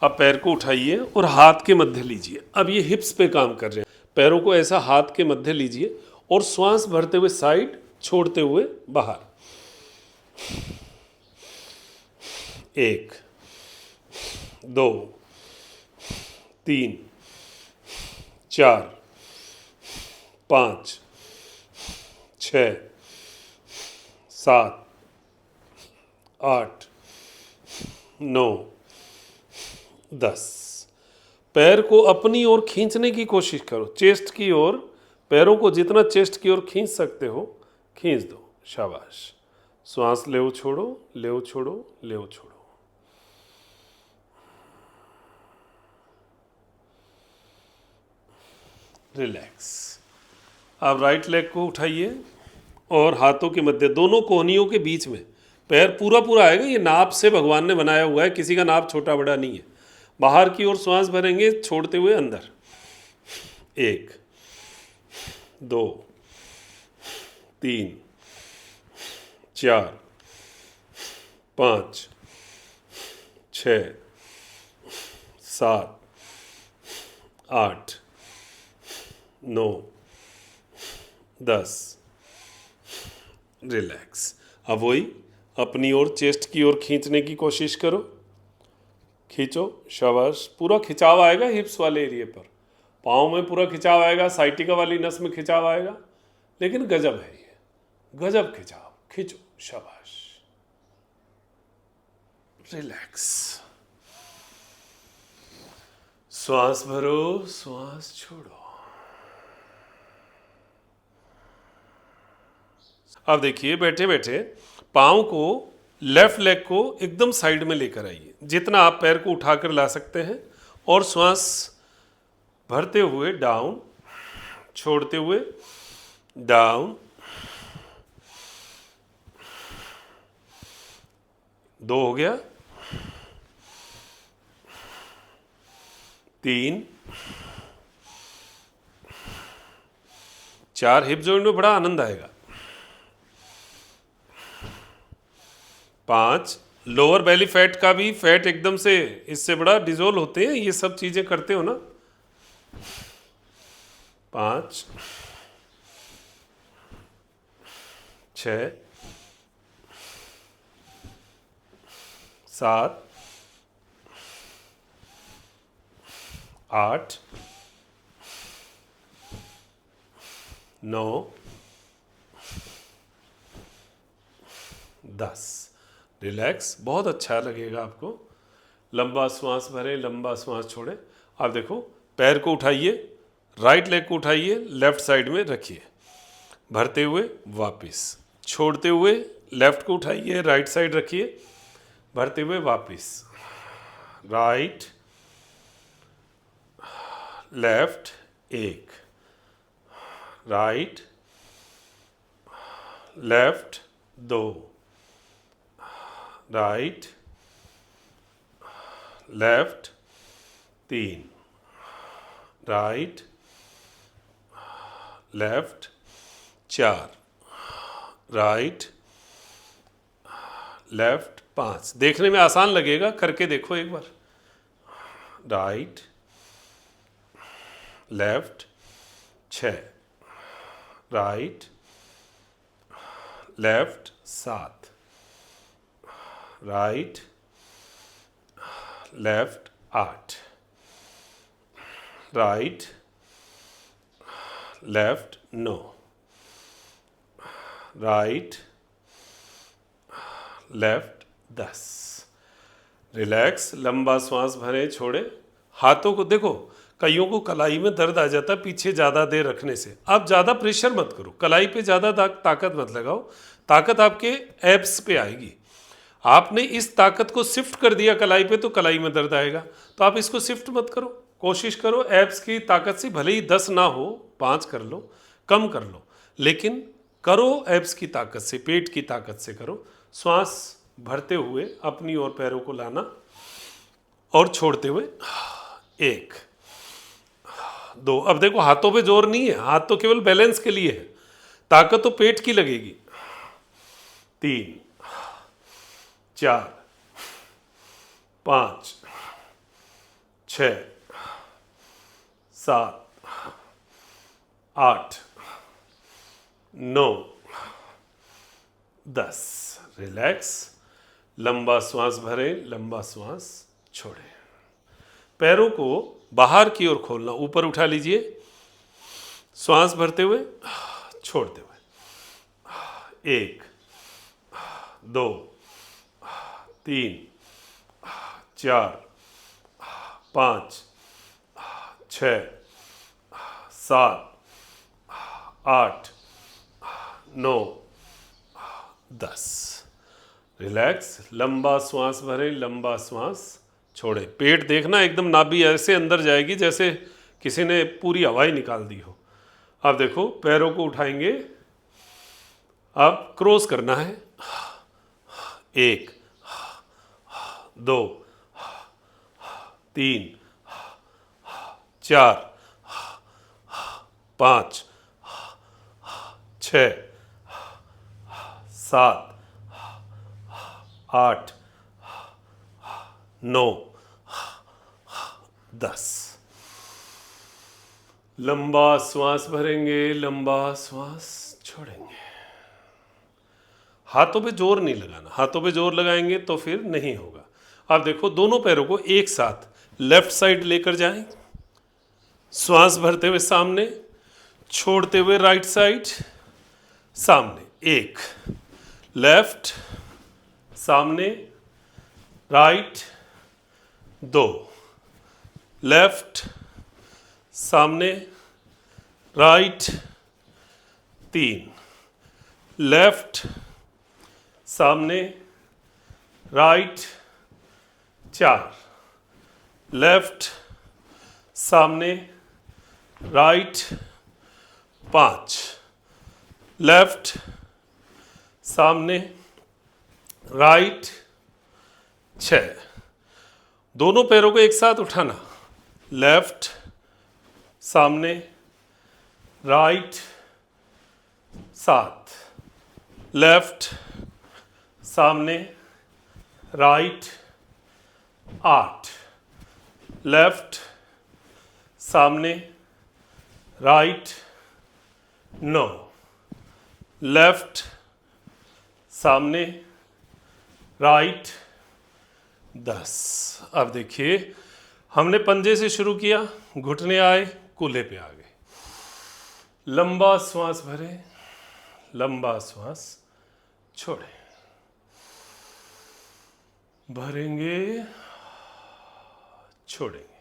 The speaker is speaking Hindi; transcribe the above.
अब पैर को उठाइए और हाथ के मध्य लीजिए। अब ये हिप्स पे काम कर रहे हैं। पैरों को ऐसा हाथ के मध्य लीजिए और श्वास भरते हुए साइड, छोड़ते हुए बाहर। 1 2 3 4 5 6 7 8 9 10। पैर को अपनी ओर खींचने की कोशिश करो, चेस्ट की ओर। पैरों को जितना चेस्ट की ओर खींच सकते हो खींच दो। शाबाश। श्वास ले छोड़ो, ले छोड़ो, ले छोड़ो। रिलैक्स। अब राइट लेग को उठाइए और हाथों के मध्य, दोनों कोहनियों के बीच में पैर पूरा पूरा आएगा। ये नाप से भगवान ने बनाया हुआ है, किसी का नाप छोटा बड़ा नहीं है। बाहर की ओर श्वास भरेंगे, छोड़ते हुए अंदर। 1 2 3 4 5 6 7 8 9 10। रिलैक्स। अब वही अपनी ओर चेस्ट की ओर खींचने की कोशिश करो। खींचो, शाबाश। पूरा खिंचाव आएगा हिप्स वाले एरिया पर, पाँव में पूरा खिंचाव आएगा, साइटिका वाली नस में खिंचाव आएगा। लेकिन गजब है ये, गजब खिंचाव। खींचो, शाबाश। रिलैक्स। श्वास भरो, श्वास छोड़ो। अब देखिए, बैठे बैठे पाँव को, लेफ्ट लेग को एकदम साइड में लेकर आइए, जितना आप पैर को उठाकर ला सकते हैं। और श्वास भरते हुए डाउन, छोड़ते हुए डाउन। 2 हो गया, 3 4। हिप जॉइंट में बड़ा आनंद आएगा। 5। लोअर बेली फैट का भी, फैट एकदम से इससे बड़ा डिजोल्व होते हैं। ये सब चीजें करते हो ना। 5 6 7 8 9 10। रिलैक्स। बहुत अच्छा लगेगा आपको। लंबा श्वास भरें, लंबा श्वास छोड़ें। आप देखो, पैर को उठाइए, राइट लेग को उठाइए, लेफ्ट साइड में रखिए, भरते हुए वापस, छोड़ते हुए लेफ्ट को उठाइए, राइट साइड रखिए, भरते हुए वापस। Right left 1, right left 2, right left 3, right left 4, right left 5। देखने में आसान लगेगा, करके देखो एक बार। Right left 6, right left 7, right left 8, right left 9, right left 10। Relax. लंबा श्वास भरे, छोड़े। हाथों को देखो, कईयों को कलाई में दर्द आ जाता है पीछे ज़्यादा देर रखने से। आप ज़्यादा प्रेशर मत करो, कलाई पे ज़्यादा ताकत मत लगाओ। ताकत आपके एब्स पे आएगी। आपने इस ताकत को शिफ्ट कर दिया कलाई पे तो कलाई में दर्द आएगा। तो आप इसको शिफ्ट मत करो, कोशिश करो एब्स की ताकत से, भले ही 10 ना हो, 5 कर लो, कम कर लो, लेकिन करो एब्स की ताकत से, पेट की ताकत से करो। श्वास भरते हुए अपनी ओर पैरों को लाना और छोड़ते हुए 1 2। अब देखो, हाथों पे जोर नहीं है, हाथ तो केवल बैलेंस के लिए है, ताकत तो पेट की लगेगी। 3 4 5 6 7 8 9 10। रिलैक्स, लंबा श्वास भरें, लंबा श्वास छोड़ें। पैरों को बाहर की ओर खोलना, ऊपर उठा लीजिए, श्वास भरते हुए छोड़ते हुए। 1 2 3 4 5 6 7 8 9 10। रिलैक्स, लंबा श्वास भरें, लंबा श्वास छोड़ें। पेट देखना एकदम नाभि ऐसे अंदर जाएगी जैसे किसी ने पूरी हवाई निकाल दी हो। अब देखो, पैरों को उठाएंगे, अब क्रॉस करना है। 1 2 3 4 5 6 7 8 9 10। लंबा श्वास भरेंगे, लंबा श्वास छोड़ेंगे। हाथों पे जोर नहीं लगाना, हाथों पे जोर लगाएंगे तो फिर नहीं होगा। अब देखो, दोनों पैरों को एक साथ लेफ्ट साइड लेकर जाएं, श्वास भरते हुए सामने, छोड़ते हुए राइट साइड, सामने। 1 लेफ्ट, सामने, राइट। 2 लेफ्ट, सामने, राइट। 3 लेफ्ट, सामने, राइट। 4 लेफ्ट, सामने, राइट। 5 लेफ्ट, सामने, राइट। 6 दोनों पैरों को एक साथ उठाना, लेफ्ट, सामने, राइट। 7 लेफ्ट, सामने, राइट। 8 लेफ्ट, सामने, राइट। 9 लेफ्ट, सामने, राइट। 10। अब देखिए, हमने पंजे से शुरू किया, घुटने आए, कूल्हे पे आ गए। लंबा श्वास भरें, लंबा श्वास छोड़ें। भरेंगे, छोड़ेंगे।